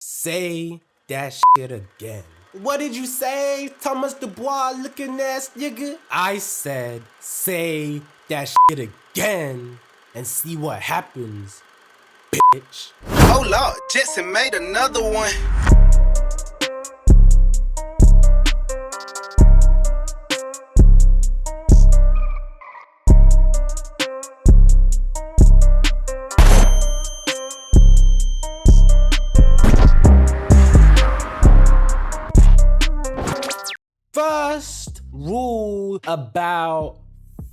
Say that shit again. What did you say, Thomas Dubois looking ass nigga? I said, say that shit again and see what happens, bitch. Oh Lord, Jetson made another one. First rule about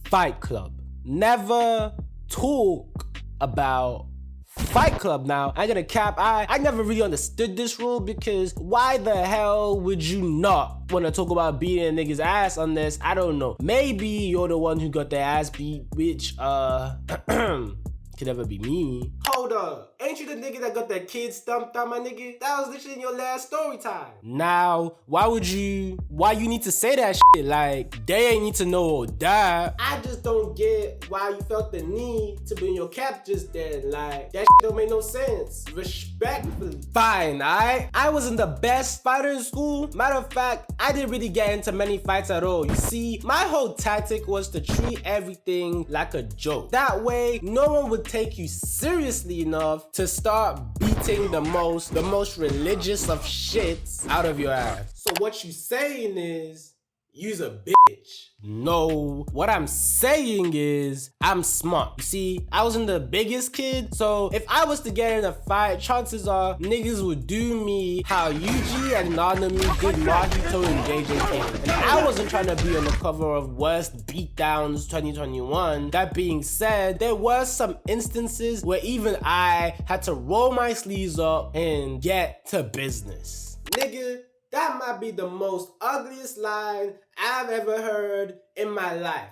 Fight Club: never talk about Fight Club. Now, I gotta cap, I never really understood this rule, because why the hell would you not want to talk about beating a nigga's ass unless, I don't know, maybe you're the one who got their ass beat, which could never be me. Hold up, ain't you the nigga that got that kid stumped on, my nigga? That was literally in your last story time. Now, why you need to say that shit? Like, they ain't need to know all that. I just don't get why you felt the need to bring your cap just then. Like, that shit don't make no sense. Respectfully. Fine, alright? I wasn't the best fighter in school. Matter of fact, I didn't really get into many fights at all. You see, my whole tactic was to treat everything like a joke. That way, no one would take you seriously enough to start beating the most religious of shits out of your ass. So what you saying is, you's a bitch. No, what I'm saying is, I'm smart. You see, I wasn't the biggest kid, so if I was to get in a fight, chances are niggas would do me how Yuji and Nanami did Mahito and JJK. And I wasn't trying to be on the cover of Worst Beatdowns 2021. That being said, there were some instances where even I had to roll my sleeves up and get to business. Nigga, that might be the most ugliest line I've ever heard in my life.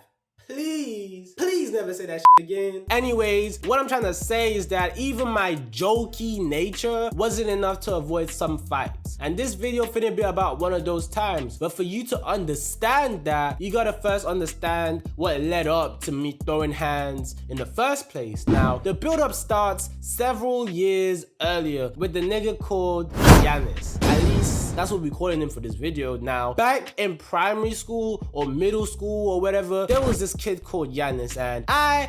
Please never say that shit again. Anyways, what I'm trying to say is that even my jokey nature wasn't enough to avoid some fights. And this video finna be about one of those times. But for you to understand that, you gotta first understand what led up to me throwing hands in the first place. Now, the build-up starts several years earlier with the nigga called Giannis. At least, that's what we're calling him for this video. Now, back in primary school or middle school or whatever, there was this kid called Giannis, and I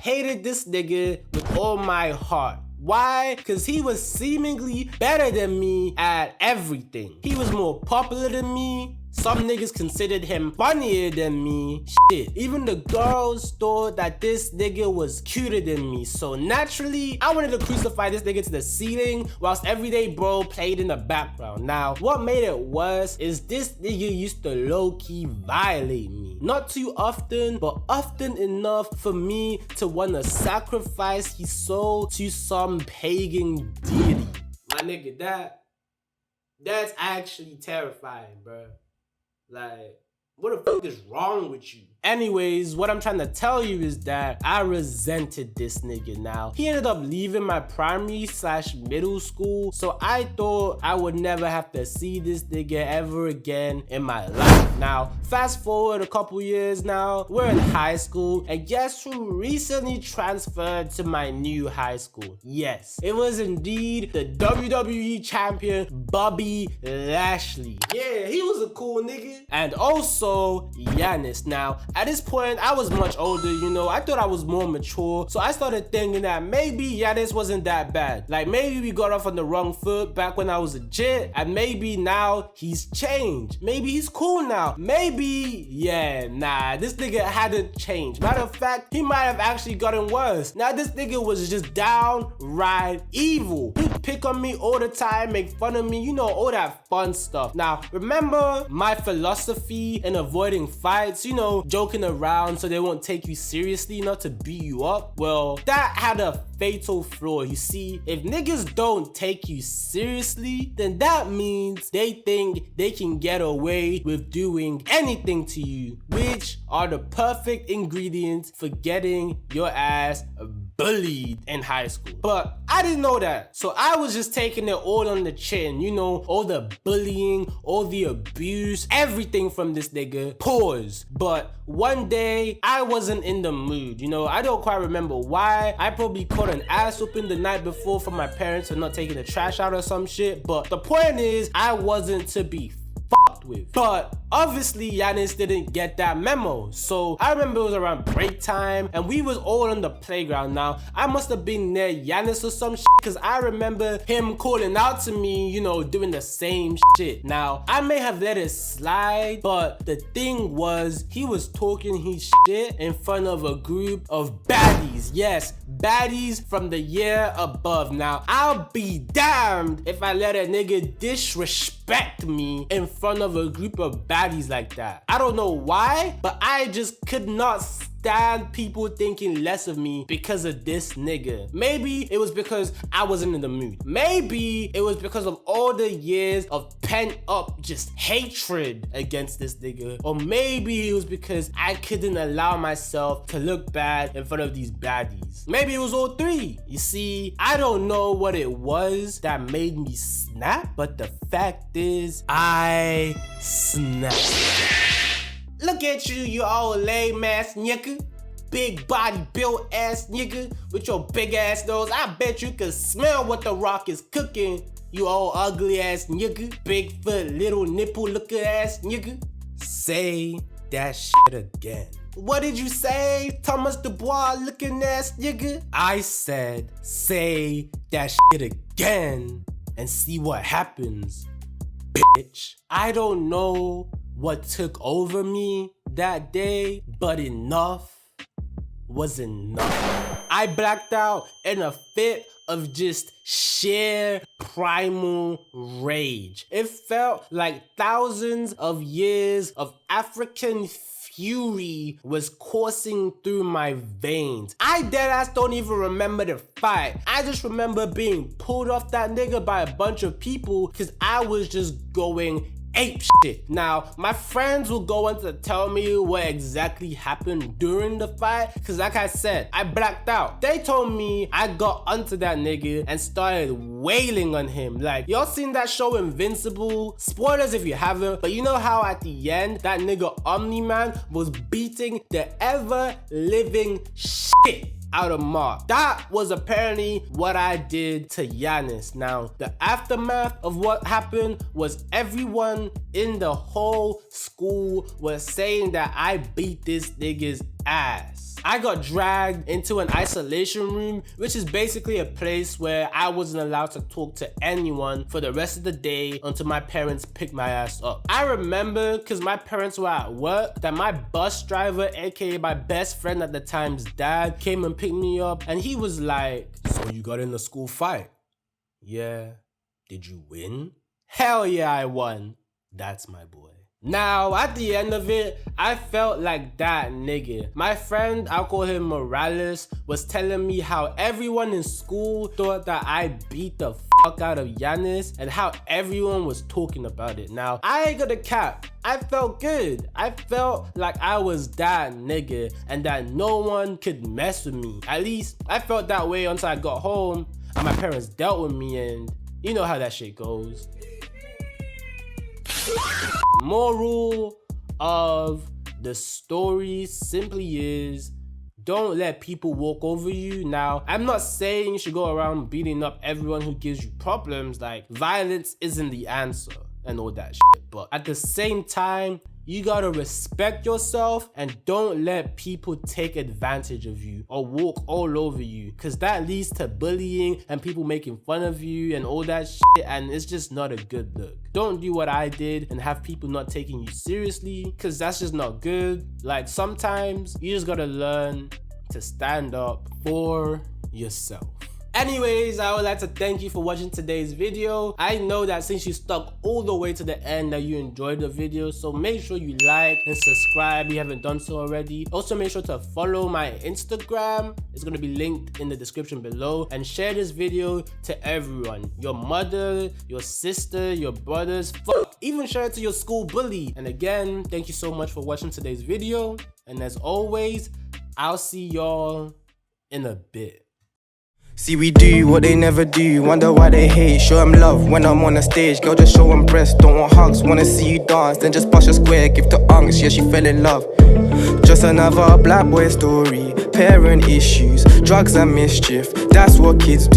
hated this nigga with all my heart. Why? Because he was seemingly better than me at everything. He was more popular than me. Some niggas considered him funnier than me. Shit, even the girls thought that this nigga was cuter than me. So naturally, I wanted to crucify this nigga to the ceiling whilst everyday bro played in the background. Now, what made it worse is this nigga used to low-key violate me. Not too often, but often enough for me to want to sacrifice his soul to some pagan deity. My nigga, that's actually terrifying, bro. Like, what the fuck is wrong with you? Anyways, what I'm trying to tell you is that I resented this nigga. Now, he ended up leaving my primary/middle school, so I thought I would never have to see this nigga ever again in my life. Now, fast forward a couple years now, we're in high school, and guess who recently transferred to my new high school? Yes, it was indeed the WWE champion, Bobby Lashley. Yeah, he was a cool nigga. And also, Giannis. Now, at this point, I was much older, you know, I thought I was more mature, so I started thinking that maybe Giannis wasn't that bad. Like, maybe we got off on the wrong foot back when I was a jit, and maybe now he's changed. Maybe he's cool now. Maybe, yeah, nah, this nigga hadn't changed. Matter of fact, he might have actually gotten worse. Now, this nigga was just downright evil. He'd pick on me all the time, make fun of me, you know, all that fun stuff. Now, remember my philosophy in avoiding fights, you know, joking around so they won't take you seriously enough to beat you up? Well, that had a fatal flaw. You see, if niggas don't take you seriously, then that means they think they can get away with doing anything to you, which are the perfect ingredients for getting your ass bullied in high school. But I didn't know that. So I was just taking it all on the chin, you know, all the bullying, all the abuse, everything from this nigga. Pause. But one day I wasn't in the mood, you know, I don't quite remember why. I probably caught an ass whooping the night before from my parents for not taking the trash out or some shit. But the point is, I wasn't to be fucked with. But obviously Giannis didn't get that memo. So I remember it was around break time and we was all on the playground. Now I must have been near Giannis or some shit, because I remember him calling out to me, you know, doing the same shit. Now I may have let it slide, but the thing was, he was talking his shit in front of a group of baddies. Yes, baddies from the year above. Now I'll be damned if I let a nigga disrespect me in front of a group of baddies like that. I don't know why, but I just could not stand people thinking less of me because of this nigga. Maybe it was because I wasn't in the mood. Maybe it was because of all the years of pent up just hatred against this nigga. Or maybe it was because I couldn't allow myself to look bad in front of these baddies. Maybe it was all three. You see, I don't know what it was that made me snap, but the fact is, I snapped. Look at you, you old lame ass nigga. Big body built ass nigga with your big ass nose. I bet you can smell what the Rock is cooking. You old ugly ass nigga. Big foot, little nipple looking ass nigga. Say that shit again. What did you say, Thomas Dubois looking ass nigga? I said, say that shit again and see what happens, bitch. I don't know what took over me that day, but enough was enough. I blacked out in a fit of just sheer primal rage. It felt like thousands of years of African fury was coursing through my veins. I deadass don't even remember the fight. I just remember being pulled off that nigga by a bunch of people because I was just going ape shit. Now, my friends will go on to tell me what exactly happened during the fight, because like I said, I blacked out. They told me I got onto that nigga and started wailing on him. Like, y'all seen that show Invincible? Spoilers if you haven't, but you know how at the end, that nigga Omni-Man was beating the ever-living shit out of Mark. That was apparently what I did to Giannis. Now, the aftermath of what happened was everyone in the whole school was saying that I beat this nigga's ass. I got dragged into an isolation room, which is basically a place where I wasn't allowed to talk to anyone for the rest of the day until my parents picked my ass up. I remember, because my parents were at work, that my bus driver, aka my best friend at the time's dad, came and picked me up, and he was like, "So you got in the school fight?" "Yeah." "Did you win?" "Hell yeah, I won." That's my boy. Now, at the end of it, I felt like that nigga. My friend, I'll call him Morales, was telling me how everyone in school thought that I beat the fuck out of Giannis and how everyone was talking about it. Now, I ain't gonna cap. I felt good. I felt like I was that nigga and that no one could mess with me. At least, I felt that way until I got home and my parents dealt with me, and you know how that shit goes. Moral of the story simply is, don't let people walk over you. Now, I'm not saying you should go around beating up everyone who gives you problems. Like, violence isn't the answer and all that shit. But at the same time, you gotta respect yourself and don't let people take advantage of you or walk all over you, because that leads to bullying and people making fun of you and all that shit, and it's just not a good look. Don't do what I did and have people not taking you seriously, because that's just not good. Like, sometimes you just gotta learn to stand up for yourself. Anyways, I would like to thank you for watching today's video. I know that since you stuck all the way to the end that you enjoyed the video, so make sure you like and subscribe if you haven't done so already. Also, make sure to follow my Instagram. It's going to be linked in the description below, and share this video to everyone. Your mother, your sister, your brothers, fuck, even share it to your school bully. And again, thank you so much for watching today's video. And as always, I'll see y'all in a bit. See, we do what they never do, wonder why they hate. Show them love when I'm on the stage. Girl, just show them breast, don't want hugs. Wanna see you dance, then just bust a square. Give to unks, yeah, she fell in love. Just another black boy story. Parent issues, drugs and mischief, that's what kids do.